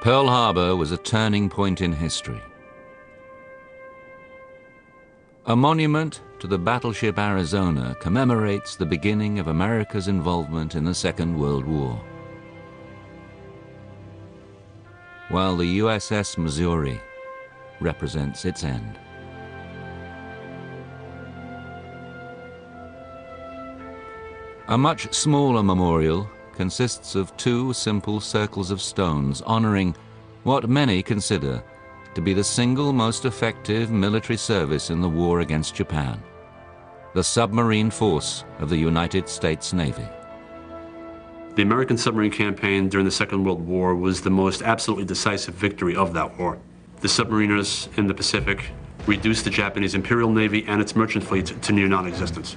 Pearl Harbor was a turning point in history. A monument to the battleship Arizona commemorates the beginning of America's involvement in the Second World War, while the USS Missouri represents its end. A much smaller memorial consists of two simple circles of stones honoring what many consider to be the single most effective military service in the war against Japan, the submarine force of the United States Navy. The American submarine campaign during the Second World War was the most absolutely decisive victory of that war. The submariners in the Pacific reduced the Japanese Imperial Navy and its merchant fleet to near non-existence.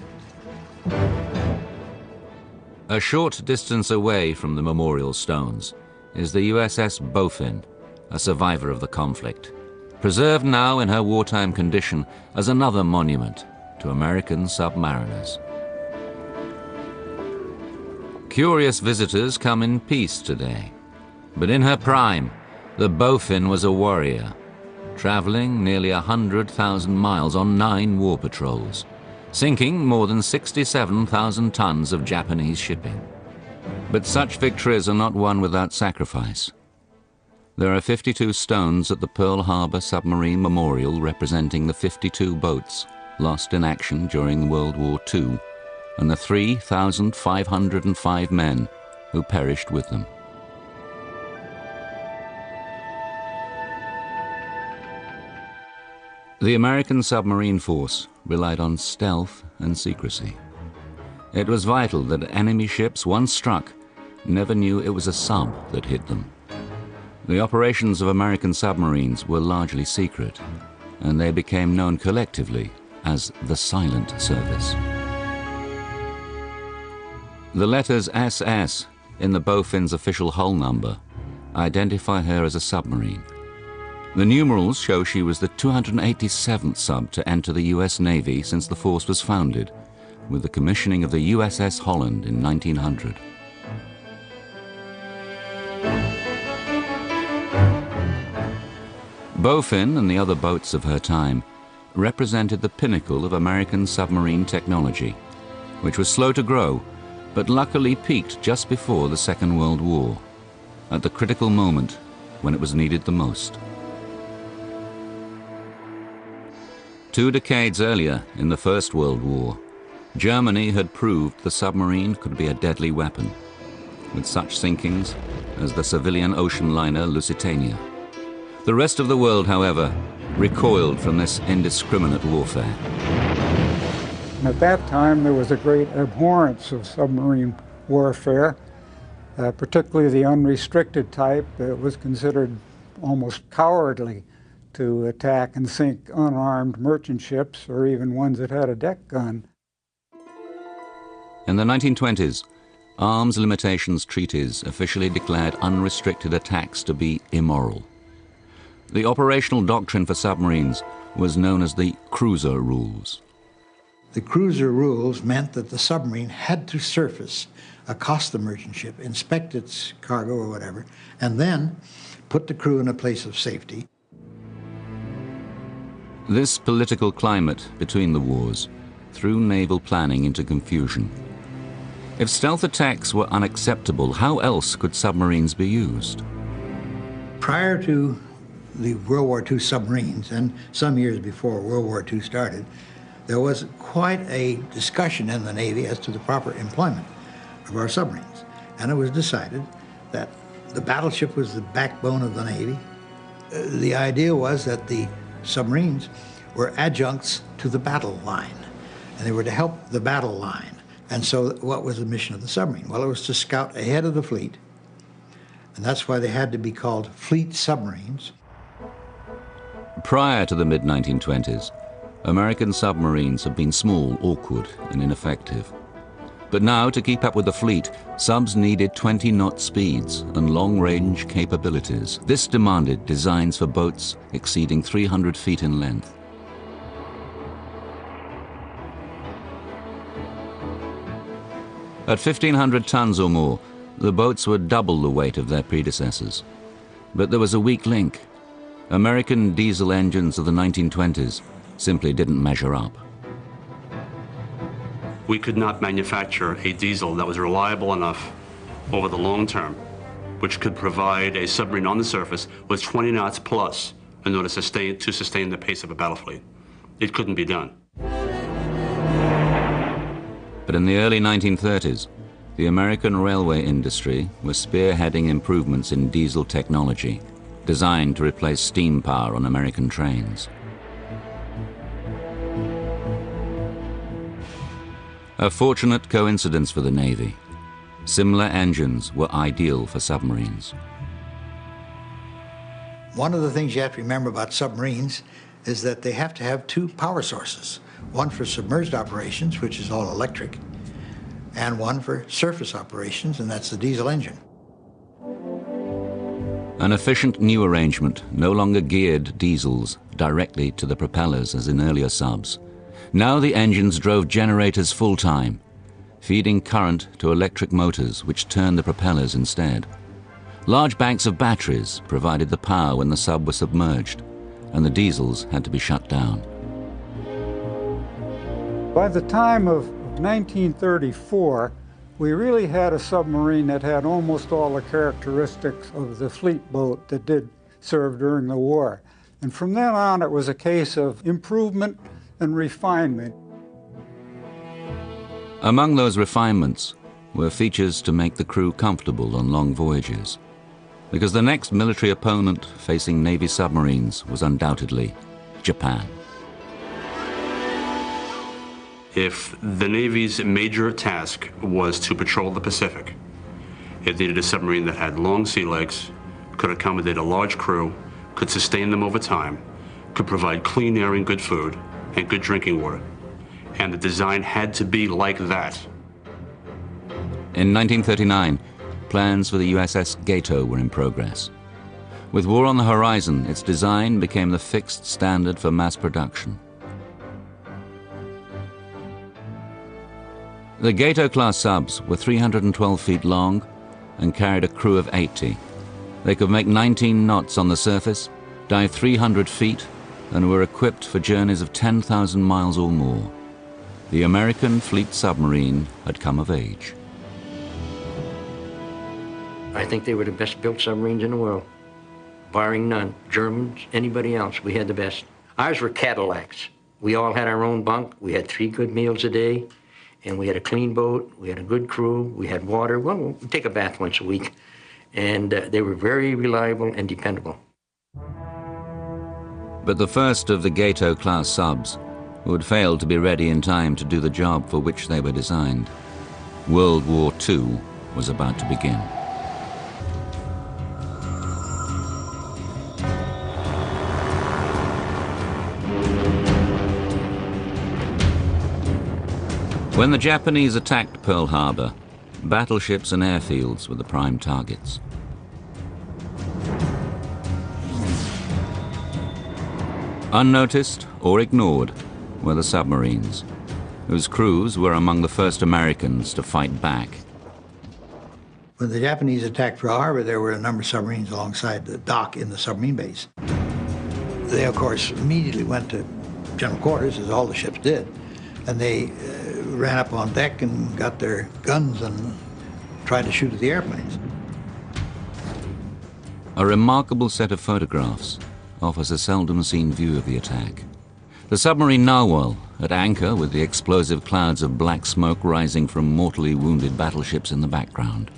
A short distance away from the memorial stones is the USS Bowfin, a survivor of the conflict, preserved now in her wartime condition as another monument to American submariners. Curious visitors come in peace today, but in her prime, the Bowfin was a warrior, traveling nearly 100,000 miles on 9 war patrols, sinking more than 67,000 tons of Japanese shipping. But such victories are not won without sacrifice. There are 52 stones at the Pearl Harbor Submarine Memorial representing the 52 boats lost in action during World War II and the 3,505 men who perished with them. The American submarine force relied on stealth and secrecy. It was vital that enemy ships, once struck, never knew it was a sub that hit them. The operations of American submarines were largely secret, and they became known collectively as the Silent Service. The letters SS in the Bowfin's official hull number identify her as a submarine. The numerals show she was the 287th sub to enter the US Navy since the force was founded, with the commissioning of the USS Holland in 1900. Bowfin and the other boats of her time represented the pinnacle of American submarine technology, which was slow to grow, but luckily peaked just before the Second World War, at the critical moment when it was needed the most. 2 decades earlier, in the First World War, Germany had proved the submarine could be a deadly weapon, with such sinkings as the civilian ocean liner Lusitania. The rest of the world, however, recoiled from this indiscriminate warfare. At that time, there was a great abhorrence of submarine warfare, particularly the unrestricted type that was considered almost cowardly to attack and sink unarmed merchant ships or even ones that had a deck gun. In the 1920s, arms limitations treaties officially declared unrestricted attacks to be immoral. The operational doctrine for submarines was known as the cruiser rules. The cruiser rules meant that the submarine had to surface, accost the merchant ship, inspect its cargo or whatever, and then put the crew in a place of safety. This political climate between the wars threw naval planning into confusion. If stealth attacks were unacceptable, how else could submarines be used? Prior to the World War II submarines, and some years before World War II started, there was quite a discussion in the Navy as to the proper employment of our submarines. And it was decided that the battleship was the backbone of the Navy. The idea was that the submarines were adjuncts to the battle line, and they were to help the battle line. And so what was the mission of the submarine? Well, it was to scout ahead of the fleet, and that's why they had to be called fleet submarines. Prior to the mid-1920s, American submarines had been small, awkward, and ineffective. But now, to keep up with the fleet, subs needed 20-knot speeds and long-range capabilities. This demanded designs for boats exceeding 300 feet in length. At 1,500 tons or more, the boats were double the weight of their predecessors. But there was a weak link. American diesel engines of the 1920s simply didn't measure up. We could not manufacture a diesel that was reliable enough over the long term, which could provide a submarine on the surface with 20 knots plus in order to sustain the pace of a battle fleet. It couldn't be done. But in the early 1930s, the American railway industry was spearheading improvements in diesel technology designed to replace steam power on American trains. A fortunate coincidence for the Navy. Similar engines were ideal for submarines. One of the things you have to remember about submarines is that they have to have two power sources. One for submerged operations, which is all electric, and one for surface operations, and that's the diesel engine. An efficient new arrangement no longer geared diesels directly to the propellers as in earlier subs. Now the engines drove generators full-time, feeding current to electric motors which turned the propellers instead. Large banks of batteries provided the power when the sub was submerged, and the diesels had to be shut down. By the time of 1934, we really had a submarine that had almost all the characteristics of the fleet boat that did serve during the war. And from then on, it was a case of improvement and refinement. Among those refinements were features to make the crew comfortable on long voyages, because the next military opponent facing Navy submarines was undoubtedly Japan. If the Navy's major task was to patrol the Pacific, it needed a submarine that had long sea legs, could accommodate a large crew, could sustain them over time, could provide clean air and good food, and good drinking water. And the design had to be like that. In 1939, plans for the USS Gato were in progress. With war on the horizon, its design became the fixed standard for mass production. The Gato-class subs were 312 feet long and carried a crew of 80. They could make 19 knots on the surface, dive 300 feet, and were equipped for journeys of 10,000 miles or more. The American fleet submarine had come of age. I think they were the best built submarines in the world, barring none. Germans, anybody else, we had the best. Ours were Cadillacs. We all had our own bunk. We had 3 good meals a day, and we had a clean boat. We had a good crew. We had water. Well, we'd take a bath once a week, and they were very reliable and dependable. But the first of the Gato-class subs would fail to be ready in time to do the job for which they were designed. World War II was about to begin. When the Japanese attacked Pearl Harbor, battleships and airfields were the prime targets. Unnoticed or ignored were the submarines, whose crews were among the first Americans to fight back. When the Japanese attacked Pearl Harbor, there were a number of submarines alongside the dock in the submarine base. They, of course, immediately went to general quarters, as all the ships did, and they ran up on deck and got their guns and tried to shoot at the airplanes. A remarkable set of photographs offers a seldom-seen view of the attack. The submarine Narwhal, at anchor with the explosive clouds of black smoke rising from mortally wounded battleships in the background.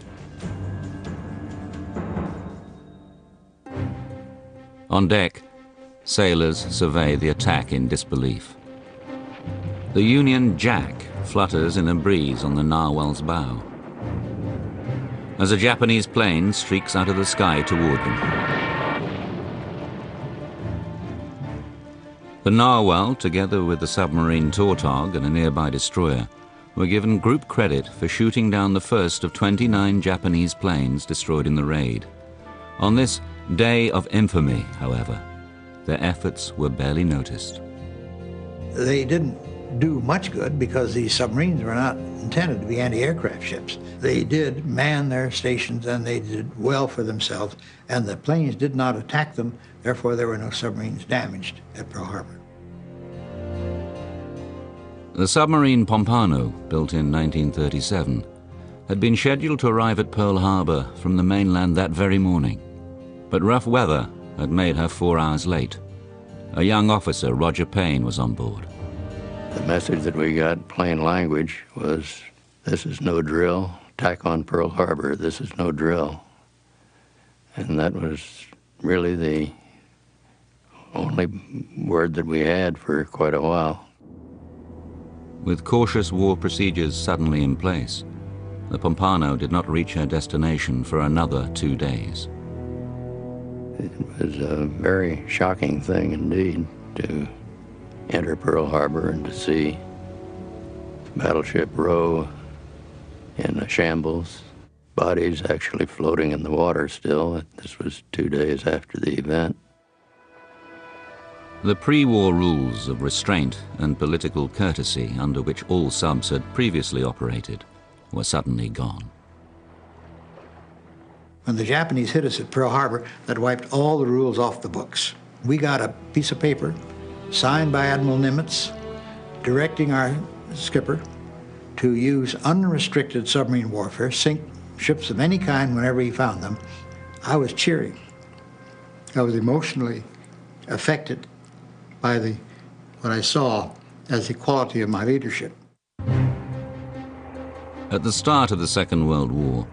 On deck, sailors survey the attack in disbelief. The Union Jack flutters in a breeze on the Narwhal's bow, as a Japanese plane streaks out of the sky toward them. The Narwhal, together with the submarine Tautog and a nearby destroyer, were given group credit for shooting down the first of 29 Japanese planes destroyed in the raid. On this day of infamy, however, their efforts were barely noticed. They didn't do much good because these submarines were not intended to be anti-aircraft ships. They did man their stations and they did well for themselves, and the planes did not attack them, therefore there were no submarines damaged at Pearl Harbor. The submarine Pompano, built in 1937, had been scheduled to arrive at Pearl Harbor from the mainland that very morning. But rough weather had made her 4 hours late. A young officer, Roger Payne, was on board. The message that we got, plain language, was, "This is no drill. Attack on Pearl Harbor. This is no drill." And that was really the only word that we had for quite a while. With cautious war procedures suddenly in place, the Pompano did not reach her destination for another 2 days. It was a very shocking thing indeed to enter Pearl Harbor and to see Battleship Row in a shambles, bodies actually floating in the water still. This was 2 days after the event. The pre-war rules of restraint and political courtesy under which all subs had previously operated were suddenly gone. When the Japanese hit us at Pearl Harbor, that wiped all the rules off the books. We got a piece of paper signed by Admiral Nimitz directing our skipper to use unrestricted submarine warfare, sink ships of any kind whenever he found them. I was cheering. I was emotionally affected by what I saw as the quality of my leadership. At the start of the Second World War,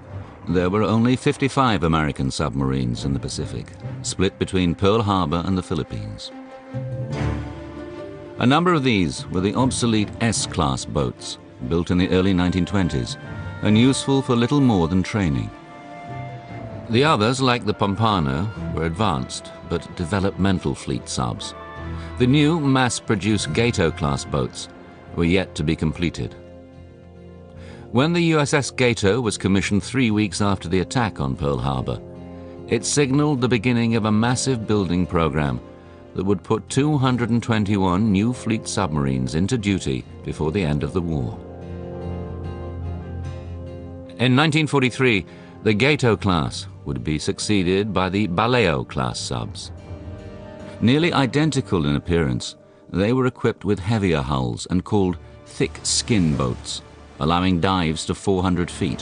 there were only 55 American submarines in the Pacific, split between Pearl Harbor and the Philippines. A number of these were the obsolete S-class boats, built in the early 1920s, and useful for little more than training. The others, like the Pompano, were advanced but developmental fleet subs. The new mass-produced Gato-class boats were yet to be completed. When the USS Gato was commissioned 3 weeks after the attack on Pearl Harbor, it signaled the beginning of a massive building program that would put 221 new fleet submarines into duty before the end of the war. In 1943, the Gato class would be succeeded by the Baleo class subs. Nearly identical in appearance, they were equipped with heavier hulls and called thick skin boats, allowing dives to 400 feet,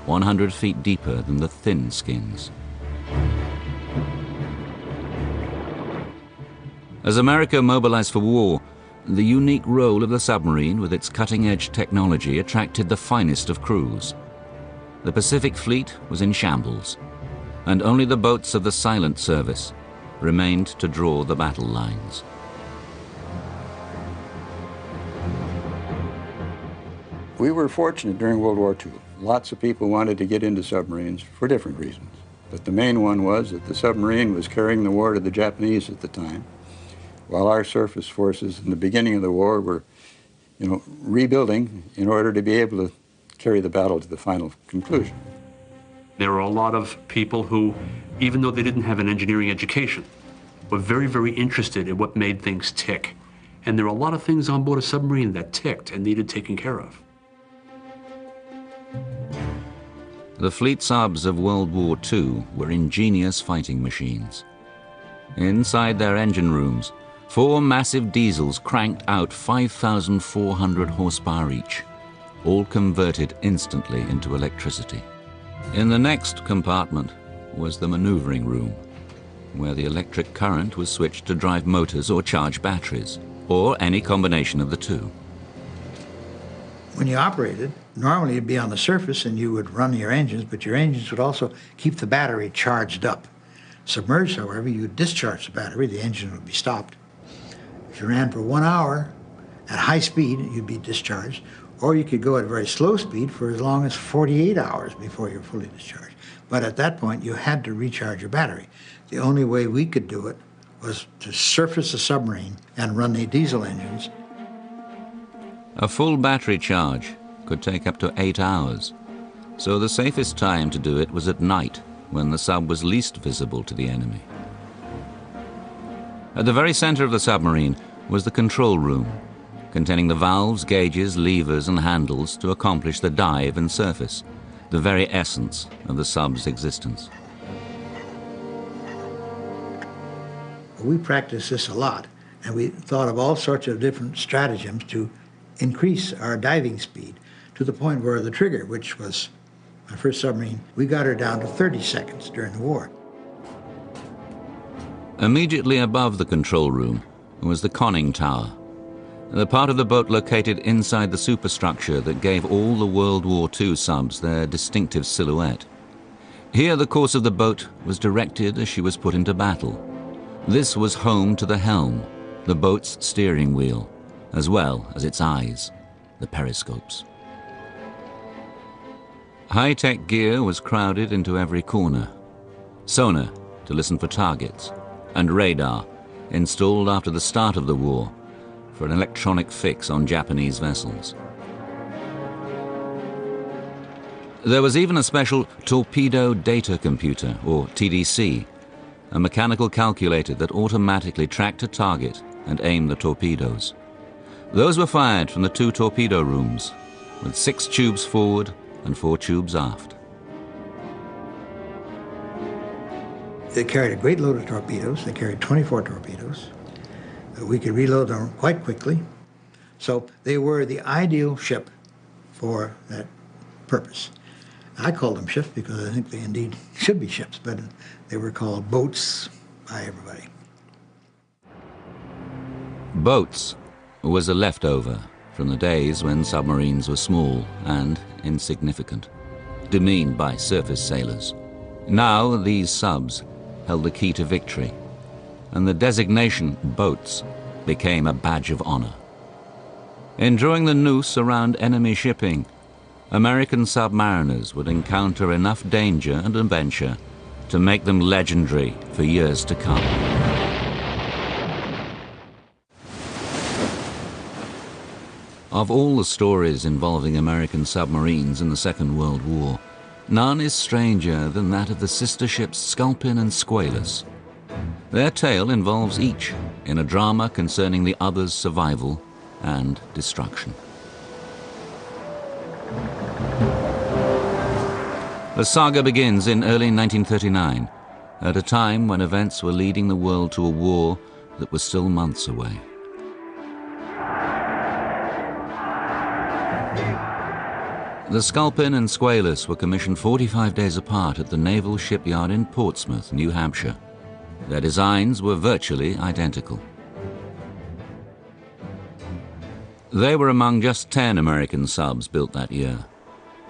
100 feet deeper than the thin skins. As America mobilized for war, the unique role of the submarine with its cutting-edge technology attracted the finest of crews. The Pacific Fleet was in shambles, and only the boats of the Silent Service remained to draw the battle lines. We were fortunate during World War II. Lots of people wanted to get into submarines for different reasons. But the main one was that the submarine was carrying the war to the Japanese at the time, while our surface forces in the beginning of the war were, rebuilding in order to be able to carry the battle to the final conclusion. There were a lot of people who, even though they didn't have an engineering education, were very, very interested in what made things tick. And there were a lot of things on board a submarine that ticked and needed taken care of. The fleet subs of World War II were ingenious fighting machines. Inside their engine rooms, 4 massive diesels cranked out 5,400 horsepower each, all converted instantly into electricity. In the next compartment was the maneuvering room, where the electric current was switched to drive motors or charge batteries, or any combination of the two. When you operated, normally you'd be on the surface and you would run your engines, but your engines would also keep the battery charged up. Submerged, however, you would discharge the battery, the engine would be stopped. If you ran for 1 hour at high speed, you'd be discharged, or you could go at very slow speed for as long as 48 hours before you're fully discharged. But at that point, you had to recharge your battery. The only way we could do it was to surface a submarine and run the diesel engines. A full battery charge could take up to 8 hours, so the safest time to do it was at night, when the sub was least visible to the enemy. At the very center of the submarine was the control room, containing the valves, gauges, levers and handles to accomplish the dive and surface, the very essence of the sub's existence. We practiced this a lot, and we thought of all sorts of different stratagems to increase our diving speed to the point where the Trigger, which was my first submarine, we got her down to 30 seconds during the war. Immediately above the control room was the conning tower, the part of the boat located inside the superstructure that gave all the World War II subs their distinctive silhouette. Here the course of the boat was directed as she was put into battle. This was home to the helm, the boat's steering wheel, as well as its eyes, the periscopes. High-tech gear was crowded into every corner. Sonar to listen for targets, and radar, installed after the start of the war, for an electronic fix on Japanese vessels. There was even a special torpedo data computer, or TDC, a mechanical calculator that automatically tracked a target and aimed the torpedoes. Those were fired from the 2 torpedo rooms, with 6 tubes forward and 4 tubes aft. They carried a great load of torpedoes. They carried 24 torpedoes. We could reload them quite quickly. So they were the ideal ship for that purpose. I call them ships because I think they indeed should be ships, but they were called boats by everybody. Boats was a leftover from the days when submarines were small and insignificant, demeaned by surface sailors. Now these subs held the key to victory, and the designation boats became a badge of honor. In drawing the noose around enemy shipping, American submariners would encounter enough danger and adventure to make them legendary for years to come. Of all the stories involving American submarines in the Second World War, none is stranger than that of the sister ships Sculpin and Squalus. Their tale involves each in a drama concerning the other's survival and destruction. The saga begins in early 1939, at a time when events were leading the world to a war that was still months away. The Sculpin and Squalus were commissioned 45 days apart at the Naval Shipyard in Portsmouth, New Hampshire. Their designs were virtually identical. They were among just 10 American subs built that year.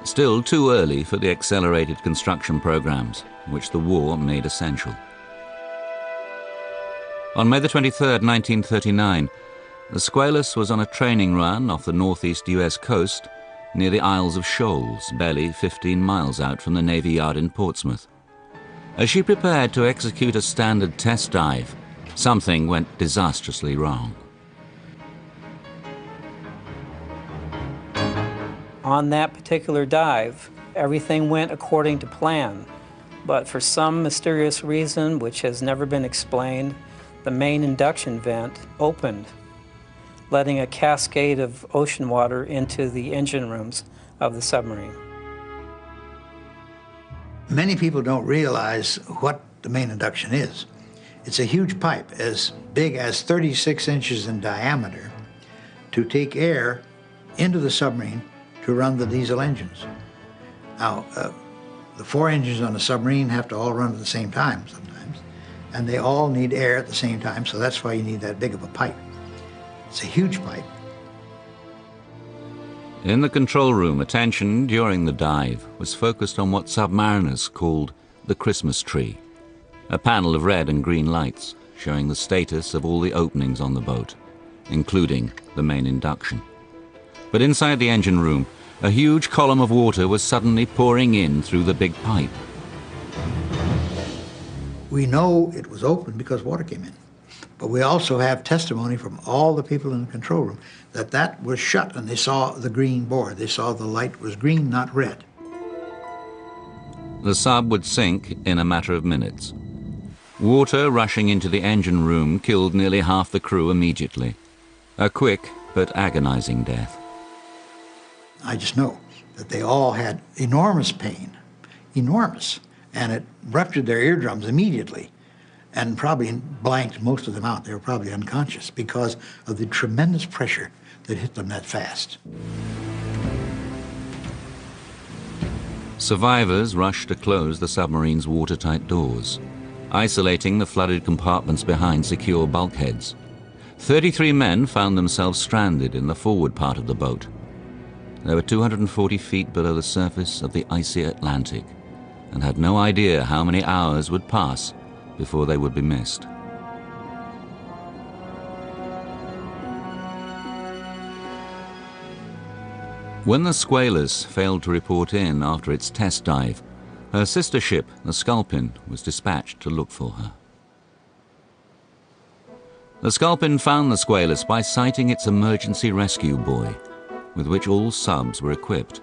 Still too early for the accelerated construction programs, which the war made essential. On May the 23rd, 1939, the Squalus was on a training run off the northeast US coast near the Isles of Shoals, barely 15 miles out from the Navy Yard in Portsmouth. As she prepared to execute a standard test dive, something went disastrously wrong. On that particular dive, everything went according to plan, but for some mysterious reason which has never been explained, the main induction vent opened, letting a cascade of ocean water into the engine rooms of the submarine. Many people don't realize what the main induction is. It's a huge pipe as big as 36 inches in diameter to take air into the submarine to run the diesel engines. Now, the 4 engines on a submarine have to all run at the same time sometimes, and they all need air at the same time, so that's why you need that big of a pipe. It's a huge pipe. In the control room, attention during the dive was focused on what submariners called the Christmas tree, a panel of red and green lights showing the status of all the openings on the boat, including the main induction. But inside the engine room, a huge column of water was suddenly pouring in through the big pipe. We know it was open because water came in. But we also have testimony from all the people in the control room that that was shut and they saw the green board. They saw the light was green, not red. The sub would sink in a matter of minutes. Water rushing into the engine room killed nearly half the crew immediately. A quick but agonizing death. I just know that they all had enormous pain, enormous, and it ruptured their eardrums immediately and probably blanked most of them out. They were probably unconscious because of the tremendous pressure that hit them that fast. Survivors rushed to close the submarine's watertight doors, isolating the flooded compartments behind secure bulkheads. 33 men found themselves stranded in the forward part of the boat. They were 240 feet below the surface of the icy Atlantic and had no idea how many hours would pass before they would be missed. When the Squalus failed to report in after its test dive, her sister ship, the Sculpin, was dispatched to look for her. The Sculpin found the Squalus by sighting its emergency rescue buoy, with which all subs were equipped.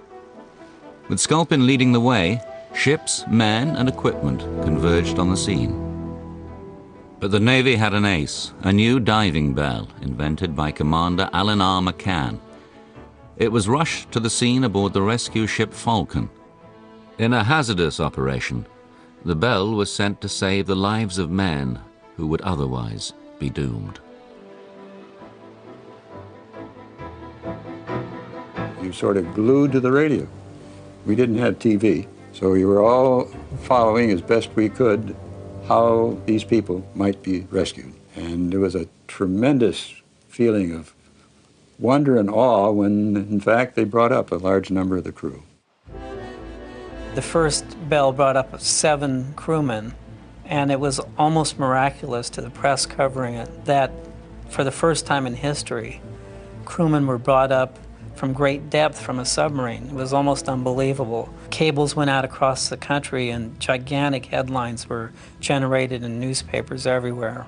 With Sculpin leading the way, ships, men, and equipment converged on the scene. But the Navy had an ace, a new diving bell invented by Commander Alan R. McCann. It was rushed to the scene aboard the rescue ship Falcon. In a hazardous operation, the bell was sent to save the lives of men who would otherwise be doomed. You sort of glued to the radio. We didn't have TV, so we were all following as best we could how these people might be rescued. And there was a tremendous feeling of wonder and awe when, in fact, they brought up a large number of the crew. The first bell brought up 7 crewmen, and it was almost miraculous to the press covering it that, for the first time in history, crewmen were brought up from great depth from a submarine. It was almost unbelievable. Cables went out across the country, and gigantic headlines were generated in newspapers everywhere.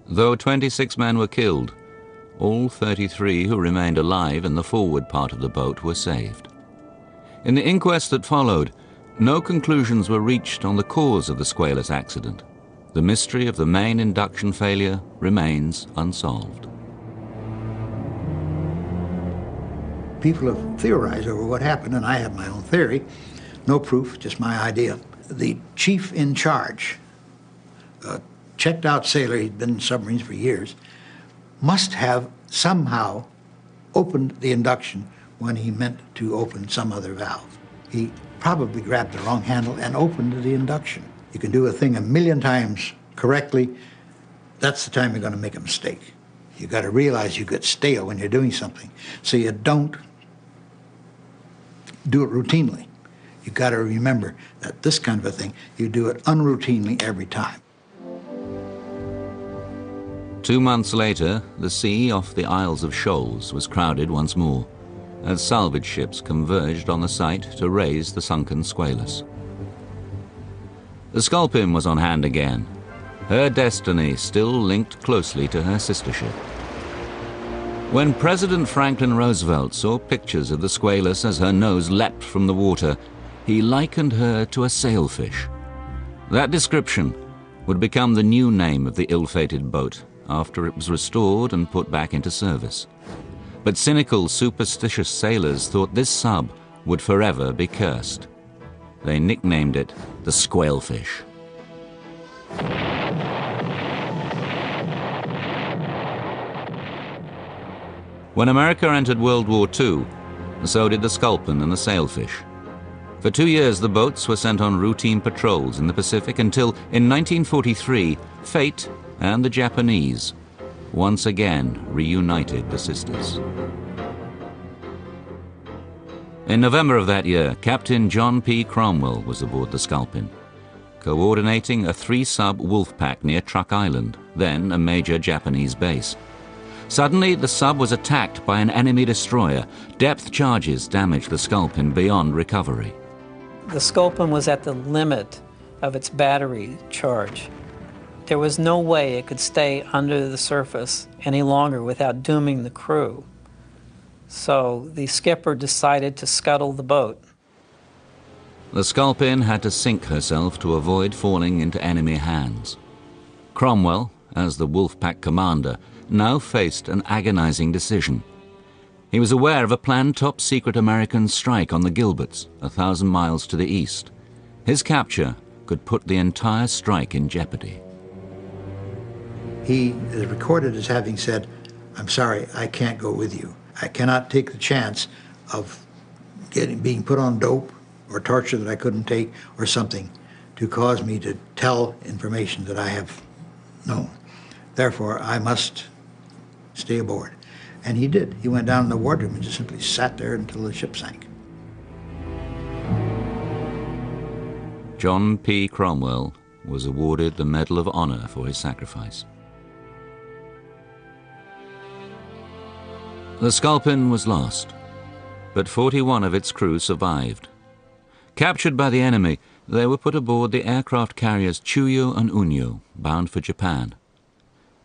Though 26 men were killed, all 33 who remained alive in the forward part of the boat were saved. In the inquest that followed, no conclusions were reached on the cause of the Squalus accident. The mystery of the main induction failure remains unsolved. People have theorized over what happened, and I have my own theory. No proof, just my idea. The chief in charge, a checked-out sailor, he'd been in submarines for years, must have somehow opened the induction when he meant to open some other valve. He probably grabbed the wrong handle and opened the induction. You can do a thing 1,000,000 times correctly. That's the time you're going to make a mistake. You got to realize you get stale when you're doing something, so you don't do it routinely. You got to remember that this kind of a thing, you do it unroutinely every time. 2 months later, the sea off the Isles of Shoals was crowded once more, as salvage ships converged on the site to raise the sunken Squalus. The Sculpin was on hand again, her destiny still linked closely to her sister ship. When President Franklin Roosevelt saw pictures of the Squalus as her nose leapt from the water, he likened her to a sailfish. That description would become the new name of the ill-fated boat after it was restored and put back into service. But cynical, superstitious sailors thought this sub would forever be cursed. They nicknamed it the Squalefish. When America entered World War II, so did the Sculpin and the Sailfish. For 2 years, the boats were sent on routine patrols in the Pacific until, in 1943, fate and the Japanese once again reunited the sisters. In November of that year, Captain John P. Cromwell was aboard the Sculpin, coordinating a 3-sub wolf pack near Truk Island, then a major Japanese base. Suddenly, the sub was attacked by an enemy destroyer. Depth charges damaged the Sculpin beyond recovery. The Sculpin was at the limit of its battery charge. There was no way it could stay under the surface any longer without dooming the crew. So the skipper decided to scuttle the boat. The Sculpin had to sink herself to avoid falling into enemy hands. Cromwell, as the Wolfpack commander, now faced an agonizing decision. He was aware of a planned top-secret American strike on the Gilberts, 1,000 miles to the east. His capture could put the entire strike in jeopardy. He is recorded as having said, "I'm sorry, I can't go with you. I cannot take the chance of being put on dope or torture that I couldn't take or something to cause me to tell information that I have known. Therefore, I must stay aboard." And he did. He went down in the wardroom and just simply sat there until the ship sank. John P. Cromwell was awarded the Medal of Honor for his sacrifice. The Sculpin was lost, but 41 of its crew survived. Captured by the enemy, they were put aboard the aircraft carriers Chuyo and Unyo, bound for Japan.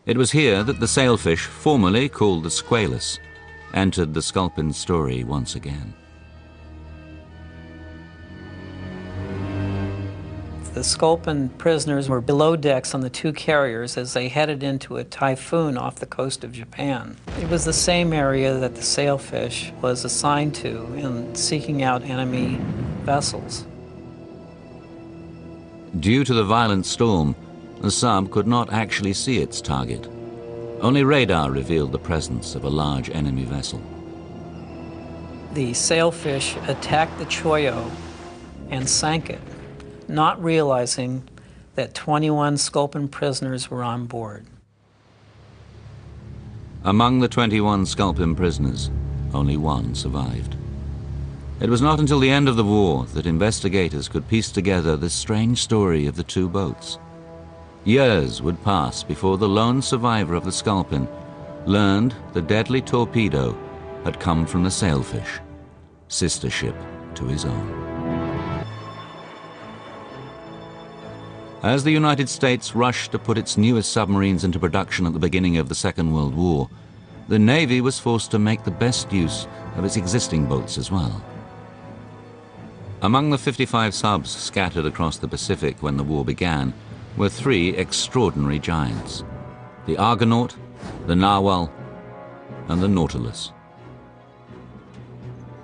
It was here that the sailfish, formerly called the Squalus, entered the Sculpin's story once again. The Sculpin prisoners were below decks on the two carriers as they headed into a typhoon off the coast of Japan. It was the same area that the sailfish was assigned to in seeking out enemy vessels. Due to the violent storm, the sub could not actually see its target. Only radar revealed the presence of a large enemy vessel. The sailfish attacked the Choyo and sank it, not realizing that 21 Sculpin prisoners were on board. Among the 21 Sculpin prisoners, only one survived. It was not until the end of the war that investigators could piece together the strange story of the two boats. Years would pass before the lone survivor of the Sculpin learned the deadly torpedo had come from the sailfish, sister ship to his own. As the United States rushed to put its newest submarines into production at the beginning of the Second World War, the Navy was forced to make the best use of its existing boats as well. Among the 55 subs scattered across the Pacific when the war began were three extraordinary giants: the Argonaut, the Narwhal, and the Nautilus.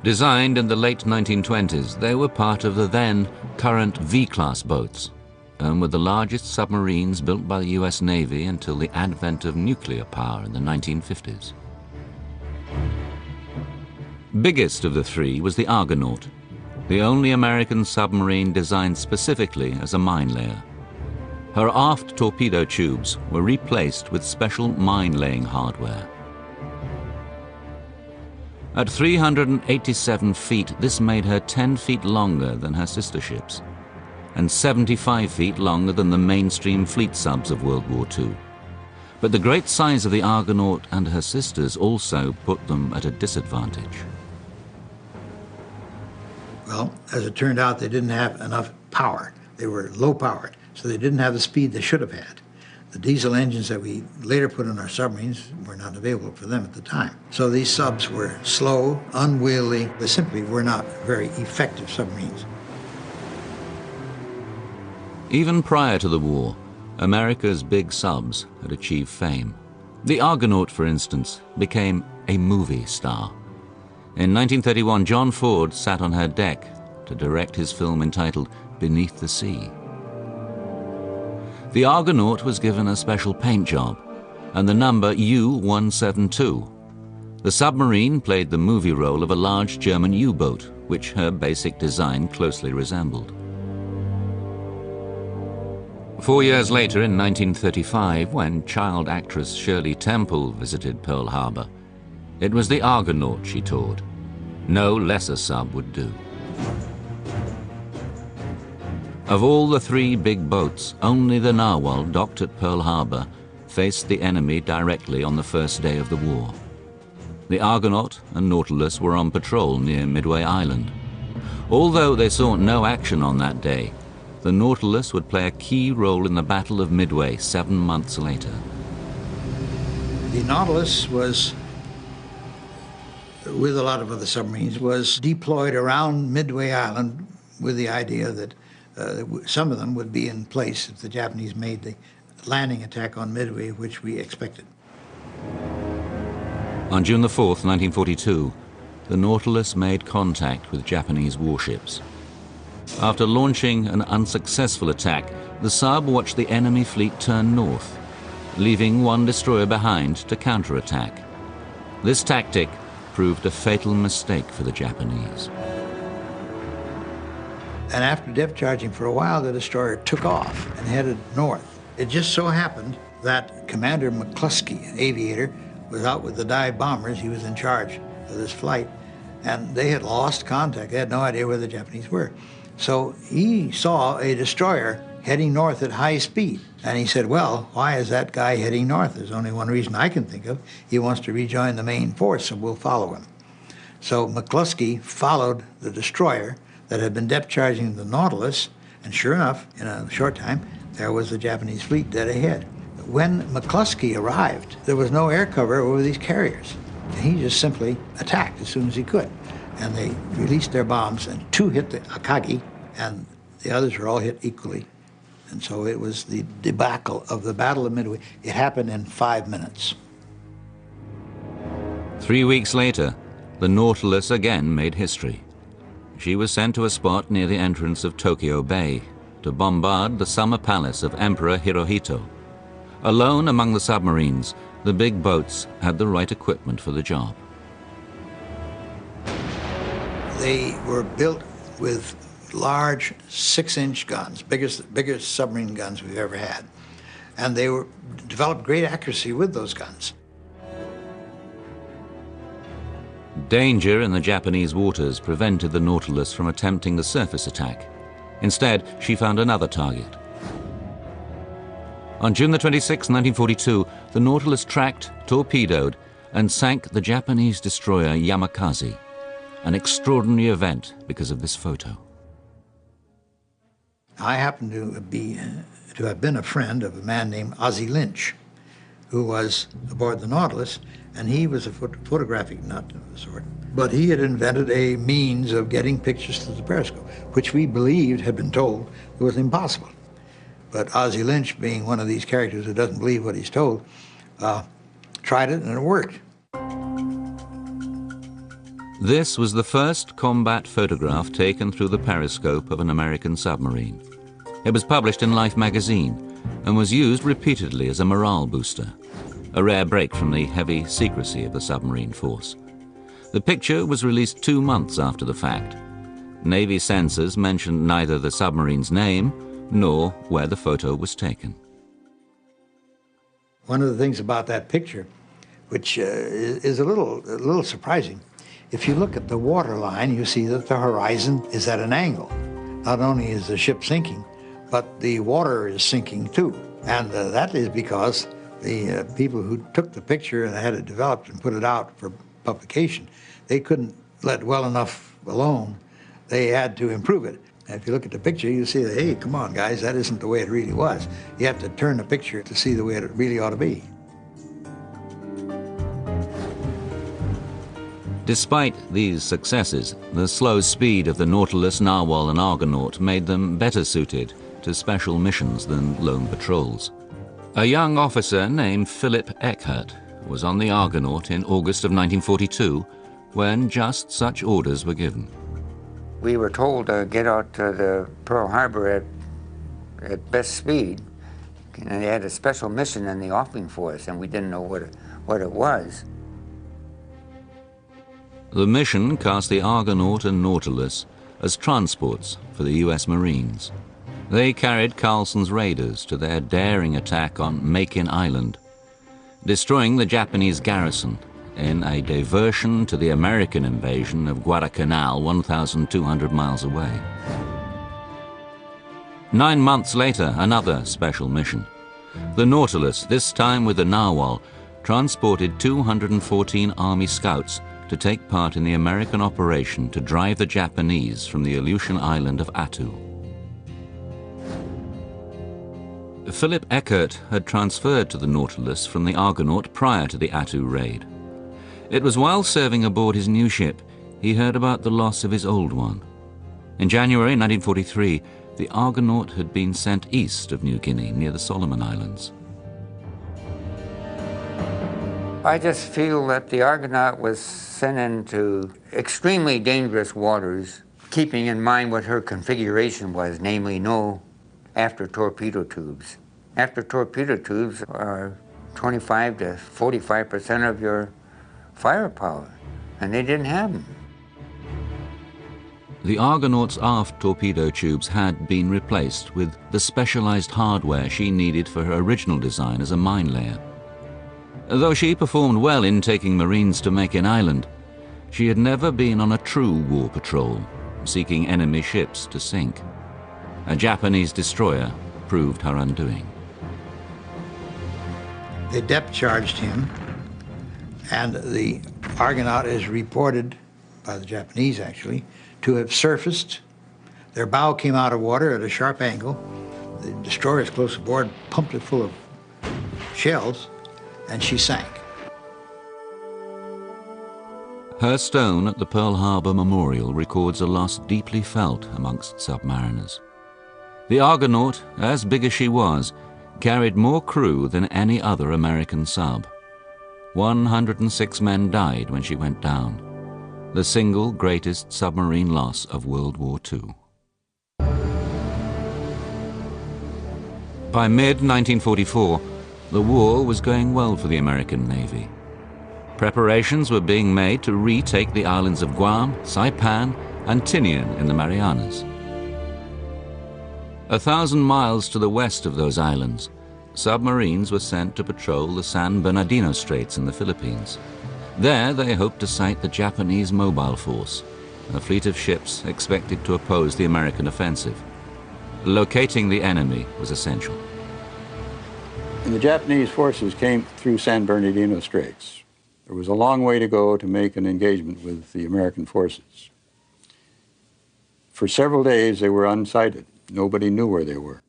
Designed in the late 1920s, they were part of the then current V-class boats and were the largest submarines built by the US Navy until the advent of nuclear power in the 1950s. Biggest of the three was the Argonaut, the only American submarine designed specifically as a mine layer. Her aft torpedo tubes were replaced with special mine-laying hardware. At 387 feet, this made her 10 feet longer than her sister ships, and 75 feet longer than the mainstream fleet subs of World War II. But the great size of the Argonaut and her sisters also put them at a disadvantage. Well, as it turned out, they didn't have enough power. They were low-powered, so they didn't have the speed they should have had. The diesel engines that we later put in our submarines were not available for them at the time. So these subs were slow, unwieldy, they simply were not very effective submarines. Even prior to the war, America's big subs had achieved fame. The Argonaut, for instance, became a movie star. In 1931, John Ford sat on her deck to direct his film entitled Beneath the Sea. The Argonaut was given a special paint job and the number U-172. The submarine played the movie role of a large German U-boat, which her basic design closely resembled. 4 years later, in 1935, when child actress Shirley Temple visited Pearl Harbor, it was the Argonaut she toured. No lesser sub would do. Of all the three big boats, only the Narwhal, docked at Pearl Harbor, faced the enemy directly on the first day of the war. The Argonaut and Nautilus were on patrol near Midway Island. Although they saw no action on that day, the Nautilus would play a key role in the Battle of Midway 7 months later. The Nautilus was, with a lot of other submarines, was deployed around Midway Island with the idea that some of them would be in place if the Japanese made the landing attack on Midway, which we expected. On June the 4th, 1942, the Nautilus made contact with Japanese warships. After launching an unsuccessful attack, the sub watched the enemy fleet turn north, leaving one destroyer behind to counterattack. This tactic proved a fatal mistake for the Japanese. And after depth charging for a while, the destroyer took off and headed north. It just so happened that Commander McCluskey, an aviator, was out with the dive bombers. He was in charge of this flight, and they had lost contact. They had no idea where the Japanese were. So he saw a destroyer heading north at high speed, and he said, well, why is that guy heading north? There's only one reason I can think of. He wants to rejoin the main force, so we'll follow him. So McCluskey followed the destroyer that had been depth charging the Nautilus, and sure enough, in a short time, there was the Japanese fleet dead ahead. When McCluskey arrived, there was no air cover over these carriers. And he just simply attacked as soon as he could. And they released their bombs, and 2 hit the Akagi, and the others were all hit equally. And so it was the debacle of the Battle of Midway. It happened in 5 minutes. 3 weeks later, the Nautilus again made history. She was sent to a spot near the entrance of Tokyo Bay to bombard the summer palace of Emperor Hirohito. Alone among the submarines, the big boats had the right equipment for the job. They were built with large 6-inch guns, biggest submarine guns we've ever had. And they developed great accuracy with those guns. Danger in the Japanese waters prevented the Nautilus from attempting the surface attack. Instead, she found another target. On June the 26th, 1942, the Nautilus tracked, torpedoed, and sank the Japanese destroyer Yamakaze, an extraordinary event because of this photo. I happen to have been a friend of a man named Ozzie Lynch, who was aboard the Nautilus, and he was a photographic nut of the sort. But he had invented a means of getting pictures to the periscope, which we believed, had been told, was impossible. But Ozzie Lynch, being one of these characters who doesn't believe what he's told, tried it and it worked. This was the first combat photograph taken through the periscope of an American submarine. It was published in Life magazine and was used repeatedly as a morale booster, a rare break from the heavy secrecy of the submarine force. The picture was released 2 months after the fact. Navy censors mentioned neither the submarine's name nor where the photo was taken. One of the things about that picture, which is a little surprising, if you look at the water line, you see that the horizon is at an angle. Not only is the ship sinking, but the water is sinking too. And that is because the people who took the picture and had it developed and put it out for publication, they couldn't let well enough alone. They had to improve it. And if you look at the picture, you see that, hey, come on, guys, that isn't the way it really was. You have to turn the picture to see the way it really ought to be. Despite these successes, the slow speed of the Nautilus, Narwhal, and Argonaut made them better suited to special missions than lone patrols. A young officer named Philip Eckert was on the Argonaut in August of 1942 when just such orders were given. We were told to get out to the Pearl Harbor at best speed, and they had a special mission in the offing for us, and we didn't know what it was. The mission cast the Argonaut and Nautilus as transports for the U.S. Marines. They carried Carlson's raiders to their daring attack on Makin Island, destroying the Japanese garrison in a diversion to the American invasion of Guadalcanal 1,200 miles away. 9 months later, another special mission. The Nautilus, this time with the Narwhal, transported 214 Army scouts to take part in the American operation to drive the Japanese from the Aleutian island of Attu. Philip Eckert had transferred to the Nautilus from the Argonaut prior to the Attu raid. It was while serving aboard his new ship he heard about the loss of his old one. In January 1943, the Argonaut had been sent east of New Guinea near the Solomon Islands. I just feel that the Argonaut was sent into extremely dangerous waters, keeping in mind what her configuration was, namely no after-torpedo tubes. After-torpedo tubes are 25 to 45% of your firepower, and they didn't have them. The Argonaut's aft torpedo tubes had been replaced with the specialized hardware she needed for her original design as a mine layer. Though she performed well in taking Marines to Makin Island, she had never been on a true war patrol, seeking enemy ships to sink. A Japanese destroyer proved her undoing. They depth charged him, and the Argonaut is reported, by the Japanese actually, to have surfaced. Their bow came out of water at a sharp angle. The destroyers close aboard pumped it full of shells, and she sank. Her stone at the Pearl Harbor Memorial records a loss deeply felt amongst submariners. The Argonaut, as big as she was, carried more crew than any other American sub. 106 men died when she went down, the single greatest submarine loss of World War II. By mid-1944, the war was going well for the American Navy. Preparations were being made to retake the islands of Guam, Saipan, and Tinian in the Marianas. 1,000 miles to the west of those islands, submarines were sent to patrol the San Bernardino Straits in the Philippines. There they hoped to sight the Japanese Mobile Force, a fleet of ships expected to oppose the American offensive. Locating the enemy was essential. And the Japanese forces came through San Bernardino Straits. There was a long way to go to make an engagement with the American forces. For several days they were unsighted. Nobody knew where they were.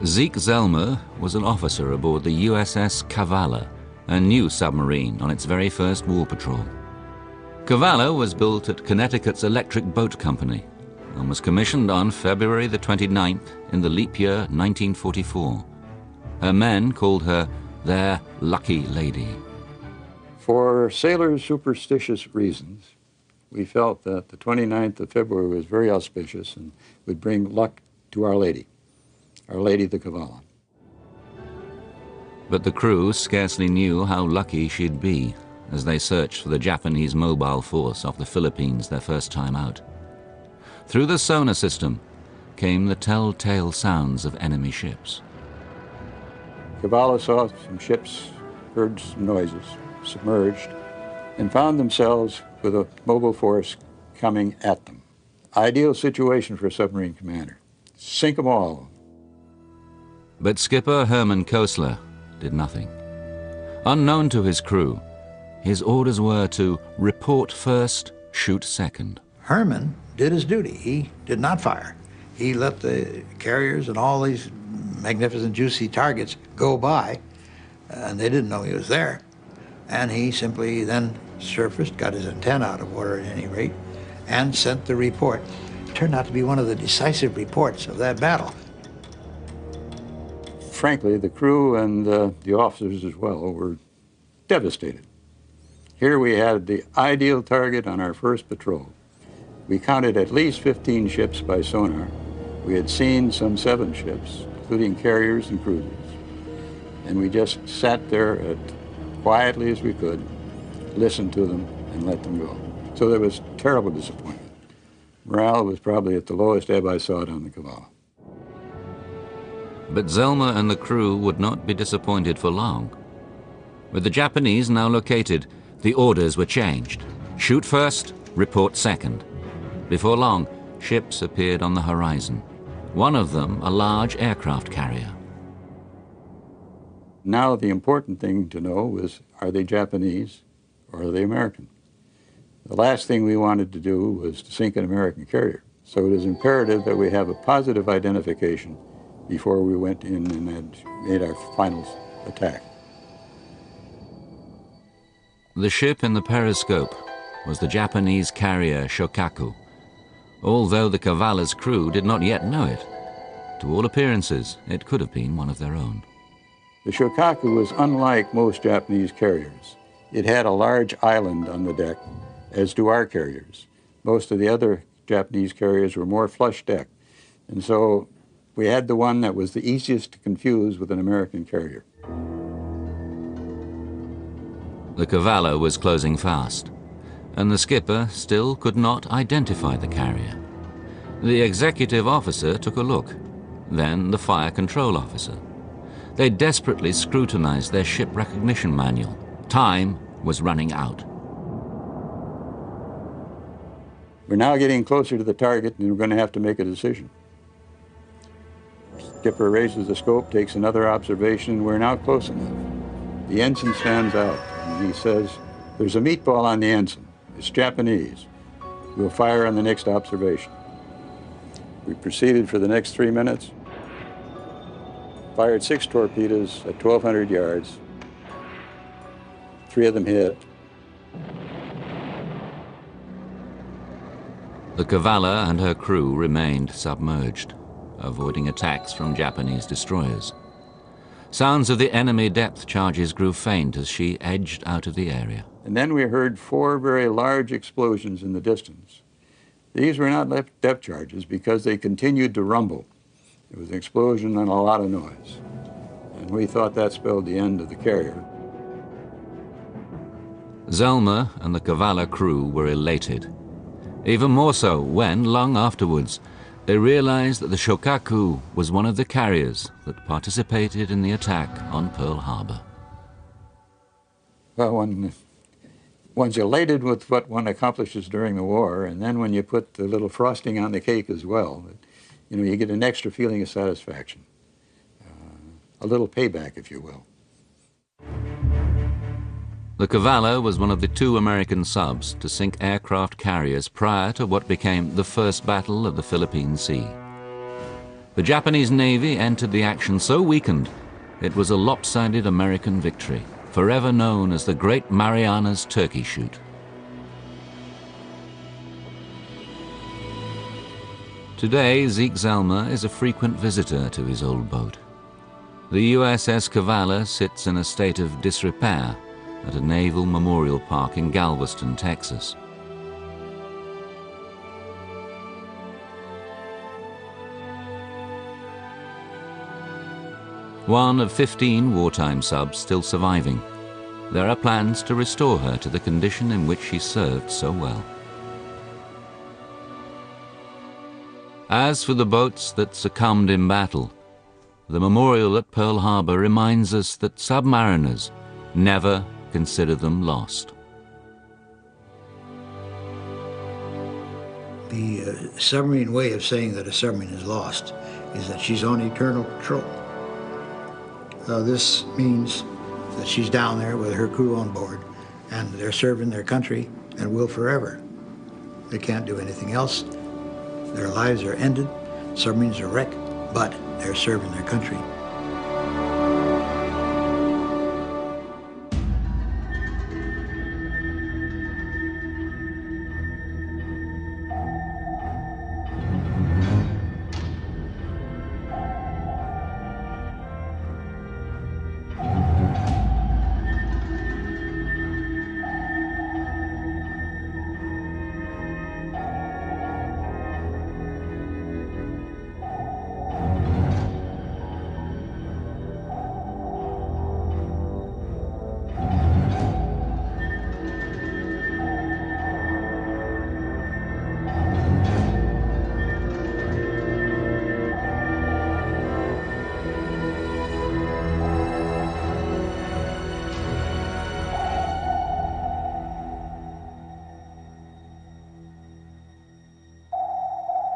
Zeke Zelmer was an officer aboard the USS Kavala, a new submarine on its very first war patrol. Kavala was built at Connecticut's Electric Boat Company and was commissioned on February the 29th in the leap year 1944. Her men called her their lucky lady. For sailors' superstitious reasons, we felt that the 29th of February was very auspicious and would bring luck to Our Lady the Kavala. But the crew scarcely knew how lucky she'd be as they searched for the Japanese mobile force off the Philippines their first time out. Through the sonar system came the telltale sounds of enemy ships. Kavala saw some ships, heard some noises, submerged, and found themselves with a mobile force coming at them. Ideal situation for a submarine commander. Sink them all. But skipper Herman Koestler did nothing. Unknown to his crew, his orders were to report first, shoot second. Herman did his duty. He did not fire. He let the carriers and all these magnificent, juicy targets go by, and they didn't know he was there. And he simply then surfaced, got his antenna out of water at any rate, and sent the report. It turned out to be one of the decisive reports of that battle. Frankly, the crew and the officers as well were devastated. Here we had the ideal target on our first patrol. We counted at least 15 ships by sonar. We had seen some 7 ships, including carriers and cruisers. And we just sat there quietly as we could, listened to them, and let them go. So there was terrible disappointment. Morale was probably at the lowest ebb I saw it on the Kavala. But Zelmer and the crew would not be disappointed for long. With the Japanese now located, the orders were changed. Shoot first, report second. Before long, ships appeared on the horizon. One of them, a large aircraft carrier. Now the important thing to know was, are they Japanese or are they American? The last thing we wanted to do was to sink an American carrier. So it is imperative that we have a positive identification before we went in and made our final attack. The ship in the periscope was the Japanese carrier Shokaku, although the Kavala's crew did not yet know it. To all appearances, it could have been one of their own. The Shokaku was unlike most Japanese carriers. It had a large island on the deck, as do our carriers. Most of the other Japanese carriers were more flush deck. And so we had the one that was the easiest to confuse with an American carrier. The Cavallo was closing fast, and the skipper still could not identify the carrier. The executive officer took a look, then the fire control officer. They desperately scrutinized their ship recognition manual. Time was running out. We're now getting closer to the target, and we're going to have to make a decision. Skipper raises the scope, takes another observation. We're now close enough. The ensign stands out, and he says, "There's a meatball on the ensign. It's Japanese. We'll fire on the next observation." We proceeded for the next 3 minutes, fired 6 torpedoes at 1,200 yards. 3 of them hit. The Cavallo and her crew remained submerged, avoiding attacks from Japanese destroyers. Sounds of the enemy depth charges grew faint as she edged out of the area. And then we heard 4 very large explosions in the distance. These were not depth charges because they continued to rumble. It was an explosion and a lot of noise. And we thought that spelled the end of the carrier. Zelmer and the Cavallo crew were elated. Even more so when, long afterwards, they realized that the Shokaku was one of the carriers that participated in the attack on Pearl Harbor. Well, one's elated with what one accomplishes during the war, and then when you put the little frosting on the cake as well, you get an extra feeling of satisfaction. A little payback, if you will. The Cavallo was one of the 2 American subs to sink aircraft carriers prior to what became the First Battle of the Philippine Sea. The Japanese Navy entered the action so weakened, it was a lopsided American victory, forever known as the Great Marianas Turkey Shoot. Today, Zeke Zelmer is a frequent visitor to his old boat. The USS Cavallo sits in a state of disrepair at a naval memorial park in Galveston, Texas. One of 15 wartime subs still surviving, there are plans to restore her to the condition in which she served so well. As for the boats that succumbed in battle, the memorial at Pearl Harbor reminds us that submariners never consider them lost. The submarine way of saying that a submarine is lost is that she's on eternal patrol. This means that she's down there with her crew on board, and they're serving their country and will forever. They can't do anything else. Their lives are ended, submarines are wrecked, but they're serving their country.